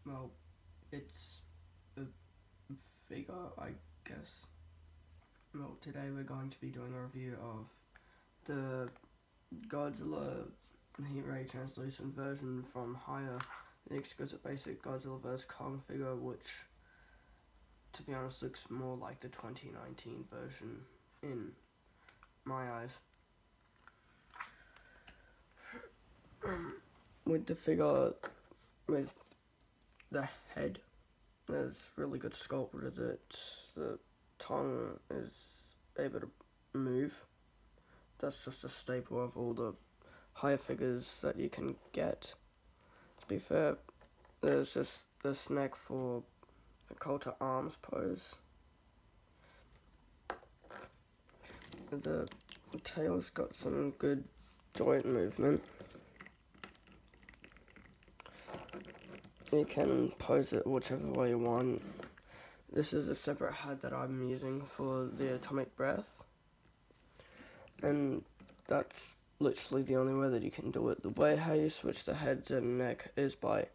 well, it's a figure, I guess. Well, today we're going to be doing a review of the Godzilla Hiya translucent version from Hiya, the exquisite basic Godzilla vs. Kong figure, which, to be honest, looks more like the 2019 version in my eyes. With the figure, with the head, there's really good sculpt with it. The tongue is able to move. That's just a staple of all the Hiya figures that you can get. To be fair, there's just this neck for the call to arms pose. The tail's got some good joint movement. You can pose it whichever way you want. This is a separate head that I'm using for the atomic breath, and that's literally the only way that you can do it. The way how you switch the head and neck is by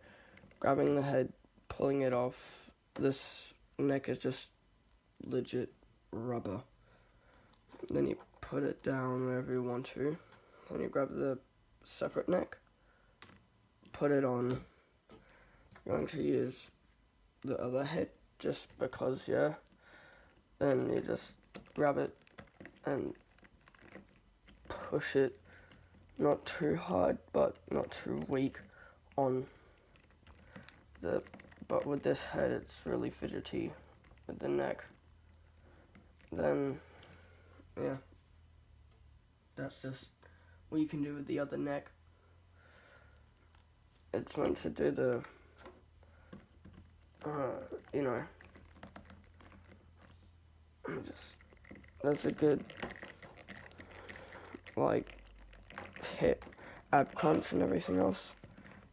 grabbing the head, pulling it off. This neck is just legit rubber. Then you put it down wherever you want to. Then you grab the separate neck, put it on. I'm going to use the other head just because, yeah. Then you just grab it and push it, not too hard but not too weak on the, but with this head it's really fidgety with the neck. Then, yeah, that's just what you can do with the other neck. It's meant to do the that's a good, like, hit, ab crunch and everything else.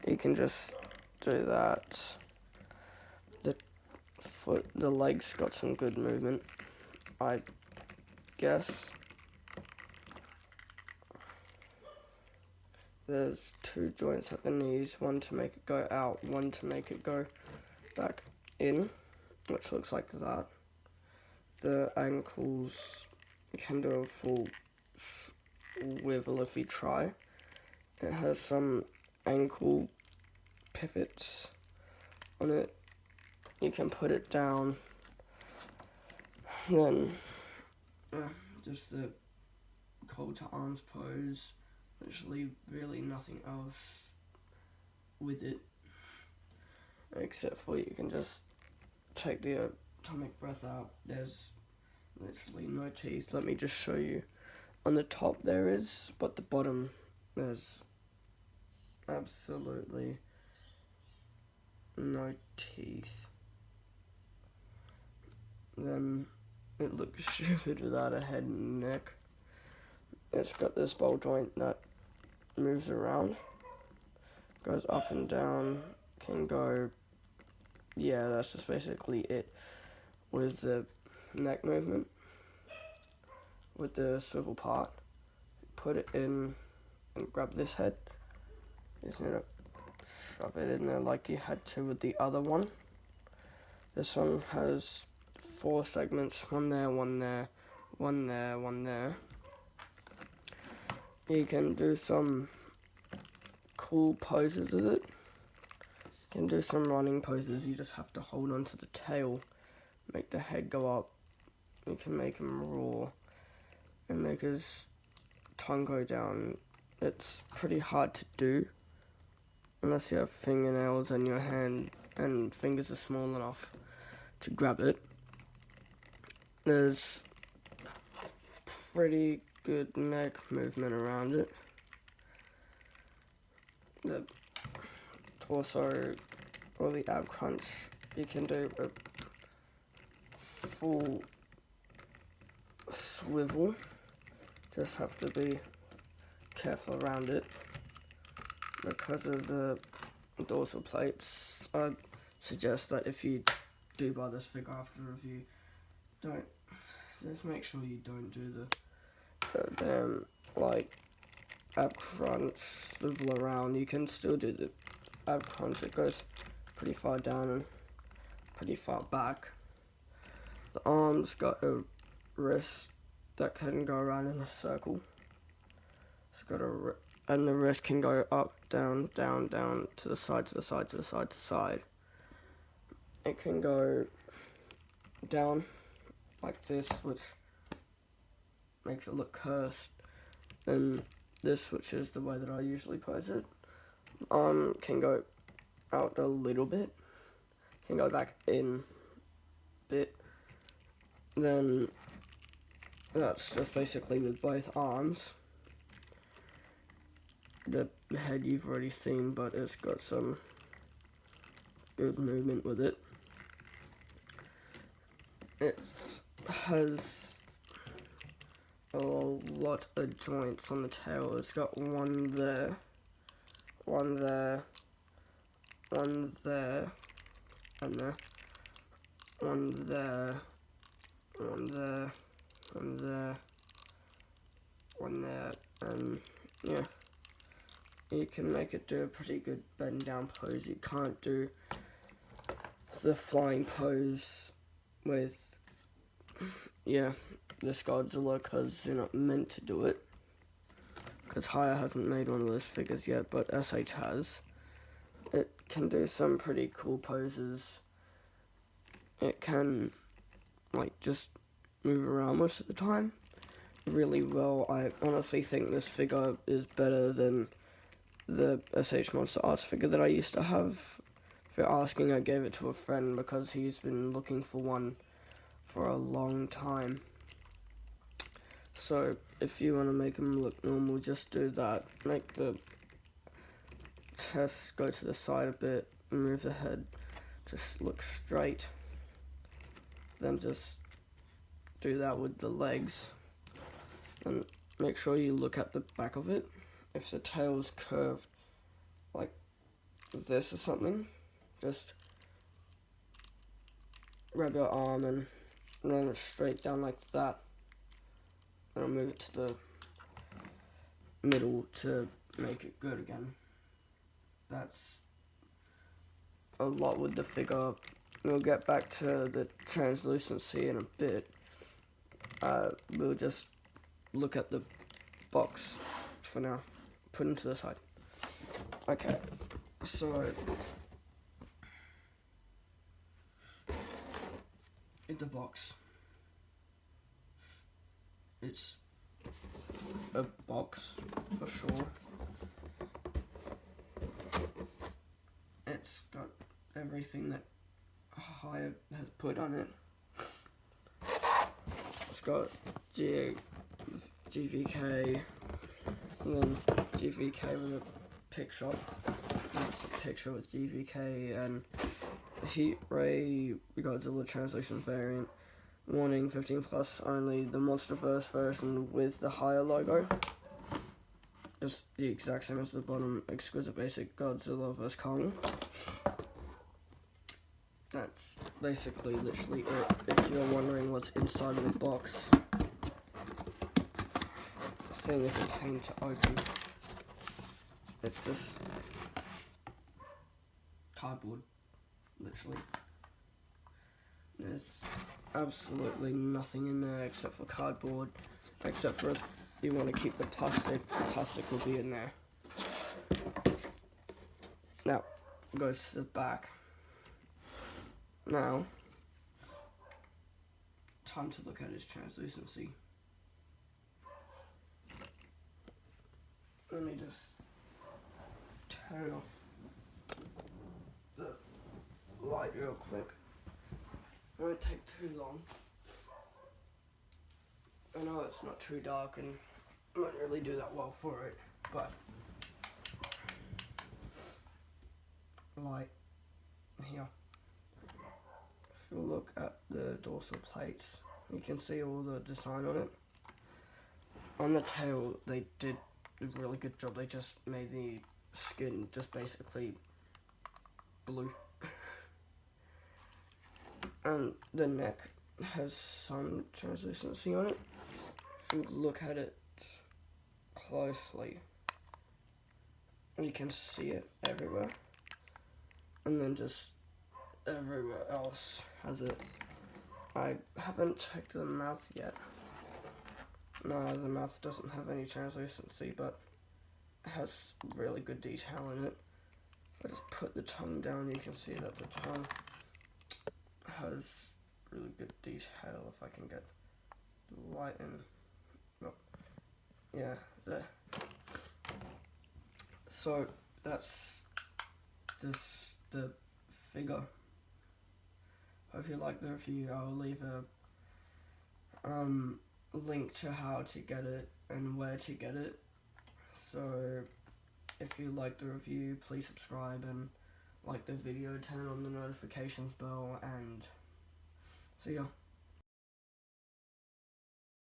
You can just do that. The legs got some good movement, I guess. There's two joints at the knees, one to make it go out, one to make it go back in, which looks like that. The ankles, you can do a full swivel if you try. It has some ankle pivots on it. You can put it down. Then, just the call to arms pose. Literally, really nothing else with it. Except for you can just take the atomic breath out. There's literally no teeth. Let me just show you. On the top there is, but the bottom there's absolutely no teeth. Then it looks stupid without a head and neck. It's got this ball joint that moves around, goes up and down, can go, yeah, that's just basically it with the neck movement. With the swivel part, put it in and grab this head. Just need to shove it in there like you had to with the other one. This one has 4 segments, one there, one there, one there, one there. You can do some cool poses with it. You can do some running poses. You just have to hold on to the tail, make the head go up. You can make him roar and make his tongue go down. It's pretty hard to do unless you have fingernails and your hand and fingers are small enough to grab it. There's pretty good neck movement around it. The torso or the ab crunch, you can do a full swivel. Just have to be careful around it because of the dorsal plates. I suggest that if you do buy this figure after the review, just make sure you don't do the like ab crunch swivel around. You can still do the ab crunch, it goes pretty far down and pretty far back. The arms got a wrist that can go around in a circle. It's got and the wrist can go up, down, down, down, to the side, to the side, to the side, to the side. It can go down like this, which makes it look cursed, and this, which is the way that I usually pose it. Can go out a little bit, can go back in a bit, then that's just basically with both arms. The head you've already seen, but it's got some good movement with it. It has a lot of joints on the tail. It's got one there, one there, one there, and there, one there, one there, one there, one there, and yeah. You can make it do a pretty good bend down pose. You can't do the flying pose with, this Godzilla, because you're not meant to do it. Because Hiya hasn't made one of those figures yet, but SH has. It can do some pretty cool poses. It can, just move around most of the time really well. I honestly think this figure is better than the SH Monster Arts figure that I used to have. If you're asking, I gave it to a friend because he's been looking for one for a long time. So if you want to make him look normal, just do that. Make the chest go to the side a bit, move the head, just look straight. Then just do that with the legs. And make sure you look at the back of it. If the tail's curved like this or something, just grab your arm and run it straight down like that. And I'll move it to the middle to make it good again. That's a lot with the figure. We'll get back to the translucency in a bit. We'll just look at the box for now. Put them to the side. Okay, so in the box, it's a box for sure. It's got everything that Hiya has put on it. It's got GVK, and then GVK with a picture. That's a picture with GVK and Heat Ray Godzilla Translation variant. Warning: 15+ only. The Monsterverse version with the Hiya logo. Just the exact same as the bottom. Exquisite Basic Godzilla vs Kong. That's basically literally it. If you're wondering what's inside of the box, the thing is a pain to open. It's just cardboard, literally. There's absolutely nothing in there except for cardboard, except for if you want to keep the plastic will be in there. Now, it goes to the back. Now, time to look at his translucency. Let me just turn off the light real quick. It won't take too long. I know it's not too dark and I won't really do that well for it, but light here. If you look at the dorsal plates, you can see all the design on it. On the tail, they did a really good job. They just made the skin just basically blue. And the neck has some translucency on it. If you look at it closely, you can see it everywhere. And then just everywhere else has it. I haven't checked the mouth yet. No, the mouth doesn't have any translucency, but it has really good detail in it. If I just put the tongue down, you can see that the tongue has really good detail. If I can get the light in. Oh, yeah, there. So that's just the figure. Hope you like the review. I'll leave a link to how to get it and where to get it. So if you like the review, please subscribe and like the video, turn on the notifications bell, and see ya.